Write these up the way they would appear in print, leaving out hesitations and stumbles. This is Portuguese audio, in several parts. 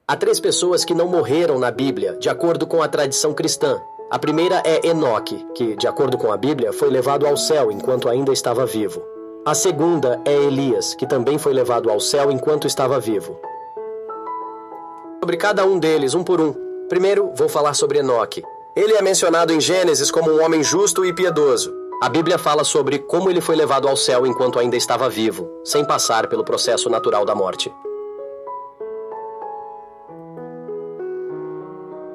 Há três pessoas que não morreram na Bíblia, de acordo com a tradição cristã. A primeira é Enoque, que, de acordo com a Bíblia, foi levado ao céu enquanto ainda estava vivo. A segunda é Elias, que também foi levado ao céu enquanto estava vivo. Sobre cada um deles, um por um. Primeiro, vou falar sobre Enoque. Ele é mencionado em Gênesis como um homem justo e piedoso. A Bíblia fala sobre como ele foi levado ao céu enquanto ainda estava vivo, sem passar pelo processo natural da morte.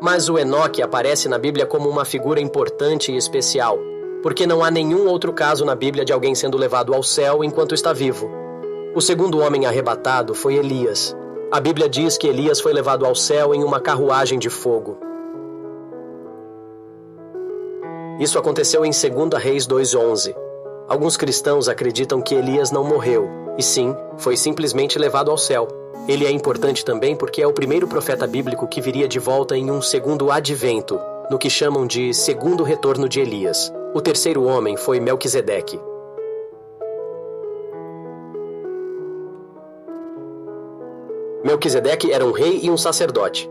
Mas o Enoque aparece na Bíblia como uma figura importante e especial, porque não há nenhum outro caso na Bíblia de alguém sendo levado ao céu enquanto está vivo. O segundo homem arrebatado foi Elias. A Bíblia diz que Elias foi levado ao céu em uma carruagem de fogo. Isso aconteceu em 2 Reis 2:11. Alguns cristãos acreditam que Elias não morreu, e sim, foi simplesmente levado ao céu. Ele é importante também porque é o primeiro profeta bíblico que viria de volta em um segundo advento, no que chamam de segundo retorno de Elias. O terceiro homem foi Melquisedeque. Melquisedeque era um rei e um sacerdote.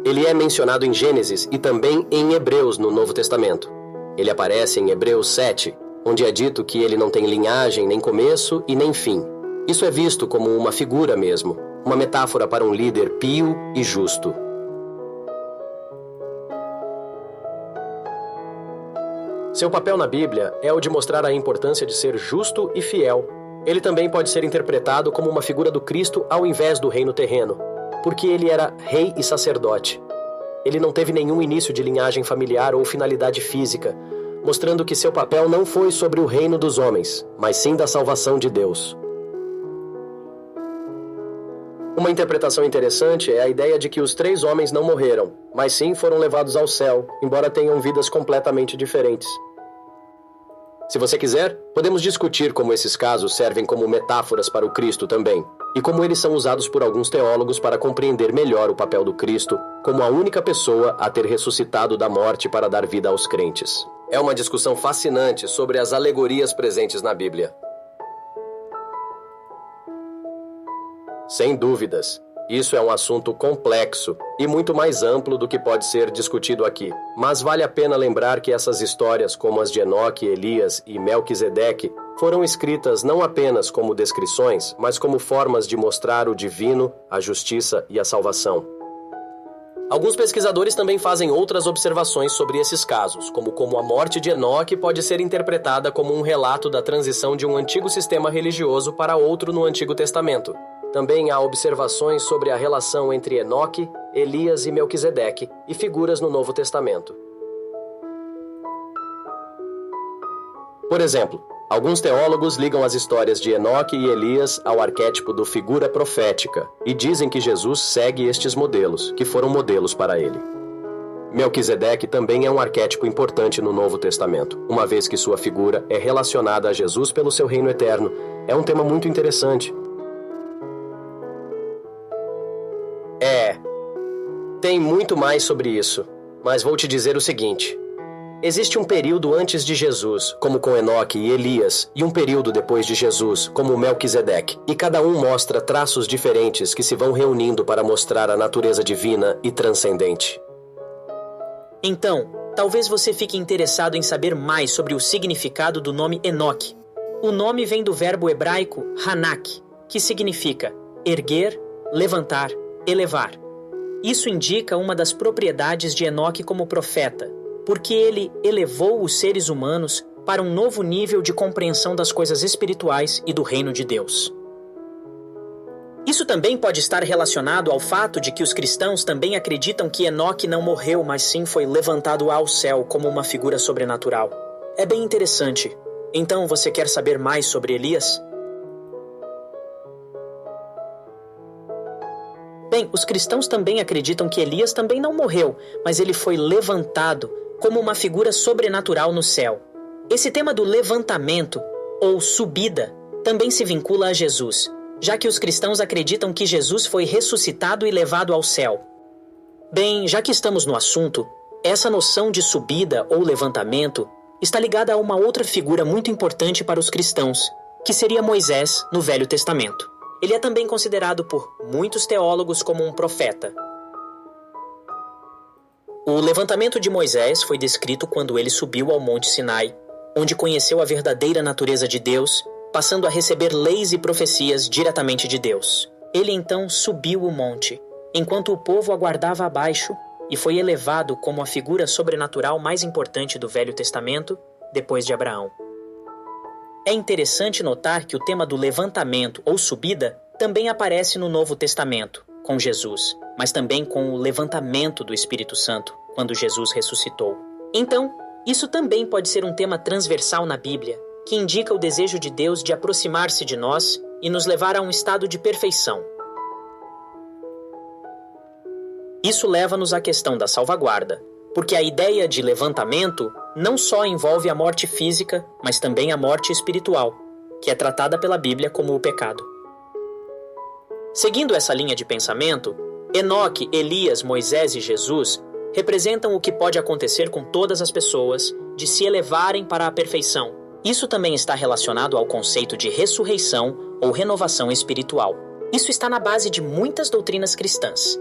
Ele é mencionado em Gênesis e também em Hebreus no Novo Testamento. Ele aparece em Hebreus 7, onde é dito que ele não tem linhagem, nem começo e nem fim. Isso é visto como uma figura mesmo, uma metáfora para um líder pio e justo. Seu papel na Bíblia é o de mostrar a importância de ser justo e fiel. Ele também pode ser interpretado como uma figura do Cristo ao invés do reino terreno, porque ele era rei e sacerdote. Ele não teve nenhum início de linhagem familiar ou finalidade física, mostrando que seu papel não foi sobre o reino dos homens, mas sim da salvação de Deus. Uma interpretação interessante é a ideia de que os três homens não morreram, mas sim foram levados ao céu, embora tenham vidas completamente diferentes. Se você quiser, podemos discutir como esses casos servem como metáforas para o Cristo também, e como eles são usados por alguns teólogos para compreender melhor o papel do Cristo como a única pessoa a ter ressuscitado da morte para dar vida aos crentes. É uma discussão fascinante sobre as alegorias presentes na Bíblia. Sem dúvidas, isso é um assunto complexo e muito mais amplo do que pode ser discutido aqui. Mas vale a pena lembrar que essas histórias, como as de Enoque, Elias e Melquisedeque, foram escritas não apenas como descrições, mas como formas de mostrar o divino, a justiça e a salvação. Alguns pesquisadores também fazem outras observações sobre esses casos, como a morte de Enoque pode ser interpretada como um relato da transição de um antigo sistema religioso para outro no Antigo Testamento. Também há observações sobre a relação entre Enoque, Elias e Melquisedeque e figuras no Novo Testamento. Por exemplo, alguns teólogos ligam as histórias de Enoque e Elias ao arquétipo do figura profética e dizem que Jesus segue estes modelos, que foram modelos para ele. Melquisedeque também é um arquétipo importante no Novo Testamento, uma vez que sua figura é relacionada a Jesus pelo seu reino eterno. É um tema muito interessante. Tem muito mais sobre isso, mas vou te dizer o seguinte. Existe um período antes de Jesus, como com Enoque e Elias, e um período depois de Jesus, como Melquisedeque, e cada um mostra traços diferentes que se vão reunindo para mostrar a natureza divina e transcendente. Então, talvez você fique interessado em saber mais sobre o significado do nome Enoque. O nome vem do verbo hebraico hanak, que significa erguer, levantar, elevar. Isso indica uma das propriedades de Enoque como profeta, porque ele elevou os seres humanos para um novo nível de compreensão das coisas espirituais e do reino de Deus. Isso também pode estar relacionado ao fato de que os cristãos também acreditam que Enoque não morreu, mas sim foi levantado ao céu como uma figura sobrenatural. É bem interessante. Então, você quer saber mais sobre Elias? Bem, os cristãos também acreditam que Elias também não morreu, mas ele foi levantado como uma figura sobrenatural no céu. Esse tema do levantamento, ou subida, também se vincula a Jesus, já que os cristãos acreditam que Jesus foi ressuscitado e levado ao céu. Bem, já que estamos no assunto, essa noção de subida ou levantamento está ligada a uma outra figura muito importante para os cristãos, que seria Moisés no Velho Testamento. Ele é também considerado por muitos teólogos como um profeta. O levantamento de Moisés foi descrito quando ele subiu ao Monte Sinai, onde conheceu a verdadeira natureza de Deus, passando a receber leis e profecias diretamente de Deus. Ele então subiu o monte, enquanto o povo aguardava abaixo, e foi elevado como a figura sobrenatural mais importante do Velho Testamento, depois de Abraão. É interessante notar que o tema do levantamento ou subida também aparece no Novo Testamento, com Jesus, mas também com o levantamento do Espírito Santo, quando Jesus ressuscitou. Então, isso também pode ser um tema transversal na Bíblia, que indica o desejo de Deus de aproximar-se de nós e nos levar a um estado de perfeição. Isso leva-nos à questão da salvaguarda, porque a ideia de levantamento não só envolve a morte física, mas também a morte espiritual, que é tratada pela Bíblia como o pecado. Seguindo essa linha de pensamento, Enoque, Elias, Moisés e Jesus representam o que pode acontecer com todas as pessoas de se elevarem para a perfeição. Isso também está relacionado ao conceito de ressurreição ou renovação espiritual. Isso está na base de muitas doutrinas cristãs.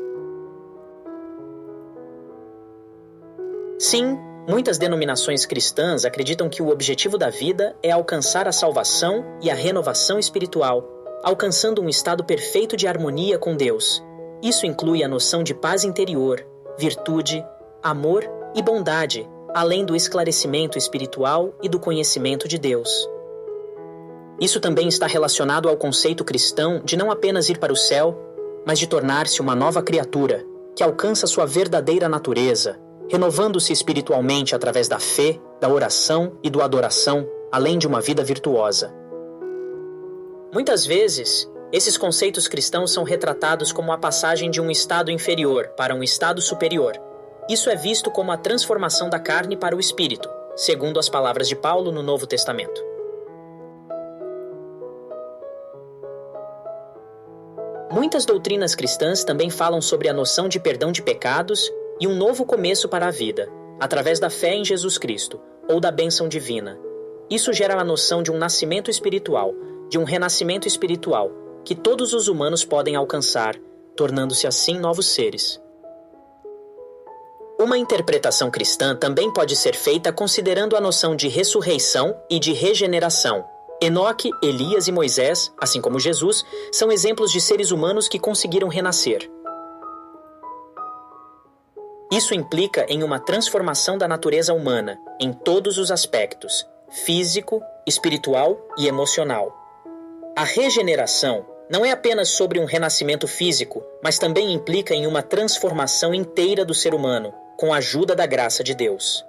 Sim, muitas denominações cristãs acreditam que o objetivo da vida é alcançar a salvação e a renovação espiritual, alcançando um estado perfeito de harmonia com Deus. Isso inclui a noção de paz interior, virtude, amor e bondade, além do esclarecimento espiritual e do conhecimento de Deus. Isso também está relacionado ao conceito cristão de não apenas ir para o céu, mas de tornar-se uma nova criatura, que alcança sua verdadeira natureza, renovando-se espiritualmente através da fé, da oração e do adoração, além de uma vida virtuosa. Muitas vezes, esses conceitos cristãos são retratados como a passagem de um estado inferior para um estado superior. Isso é visto como a transformação da carne para o espírito, segundo as palavras de Paulo no Novo Testamento. Muitas doutrinas cristãs também falam sobre a noção de perdão de pecados e um novo começo para a vida, através da fé em Jesus Cristo, ou da bênção divina. Isso gera a noção de um nascimento espiritual, de um renascimento espiritual, que todos os humanos podem alcançar, tornando-se assim novos seres. Uma interpretação cristã também pode ser feita considerando a noção de ressurreição e de regeneração. Enoque, Elias e Moisés, assim como Jesus, são exemplos de seres humanos que conseguiram renascer. Isso implica em uma transformação da natureza humana, em todos os aspectos, físico, espiritual e emocional. A regeneração não é apenas sobre um renascimento físico, mas também implica em uma transformação inteira do ser humano, com a ajuda da graça de Deus.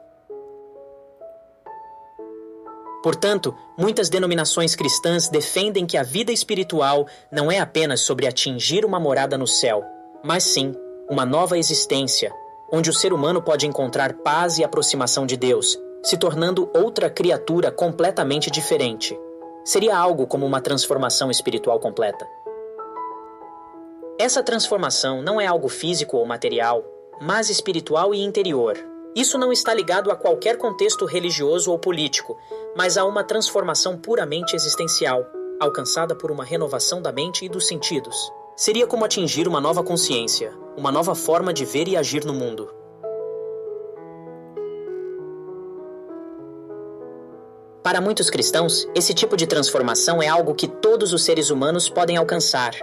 Portanto, muitas denominações cristãs defendem que a vida espiritual não é apenas sobre atingir uma morada no céu, mas sim uma nova existência, onde o ser humano pode encontrar paz e aproximação de Deus, se tornando outra criatura completamente diferente. Seria algo como uma transformação espiritual completa. Essa transformação não é algo físico ou material, mas espiritual e interior. Isso não está ligado a qualquer contexto religioso ou político, mas a uma transformação puramente existencial, alcançada por uma renovação da mente e dos sentidos. Seria como atingir uma nova consciência, uma nova forma de ver e agir no mundo. Para muitos cristãos, esse tipo de transformação é algo que todos os seres humanos podem alcançar,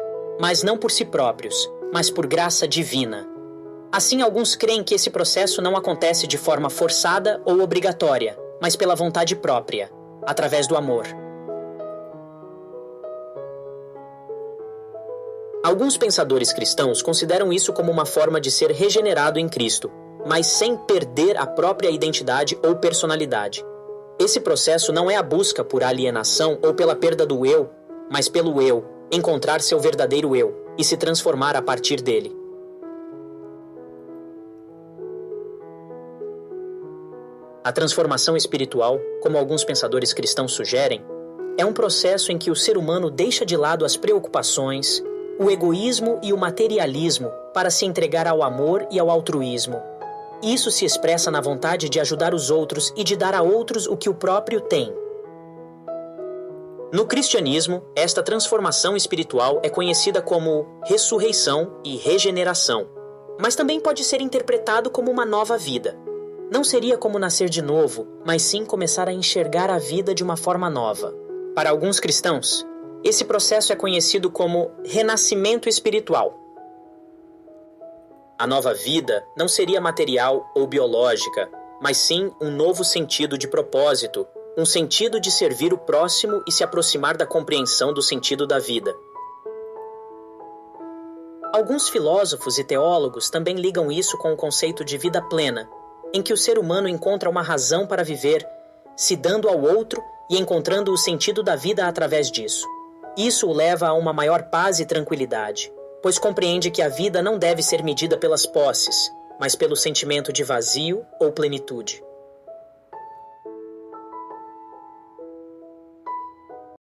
mas não por si próprios, mas por graça divina. Assim, alguns creem que esse processo não acontece de forma forçada ou obrigatória, mas pela vontade própria, através do amor. Alguns pensadores cristãos consideram isso como uma forma de ser regenerado em Cristo, mas sem perder a própria identidade ou personalidade. Esse processo não é a busca por alienação ou pela perda do eu, mas pelo eu, encontrar seu verdadeiro eu e se transformar a partir dele. A transformação espiritual, como alguns pensadores cristãos sugerem, é um processo em que o ser humano deixa de lado as preocupações, o egoísmo e o materialismo para se entregar ao amor e ao altruísmo. Isso se expressa na vontade de ajudar os outros e de dar a outros o que o próprio tem. No cristianismo, esta transformação espiritual é conhecida como ressurreição e regeneração. mas também pode ser interpretado como uma nova vida. Não seria como nascer de novo, mas sim começar a enxergar a vida de uma forma nova. Para alguns cristãos, esse processo é conhecido como renascimento espiritual. A nova vida não seria material ou biológica, mas sim um novo sentido de propósito, um sentido de servir o próximo e se aproximar da compreensão do sentido da vida. Alguns filósofos e teólogos também ligam isso com o conceito de vida plena, em que o ser humano encontra uma razão para viver, se dando ao outro e encontrando o sentido da vida através disso. Isso o leva a uma maior paz e tranquilidade, pois compreende que a vida não deve ser medida pelas posses, mas pelo sentimento de vazio ou plenitude.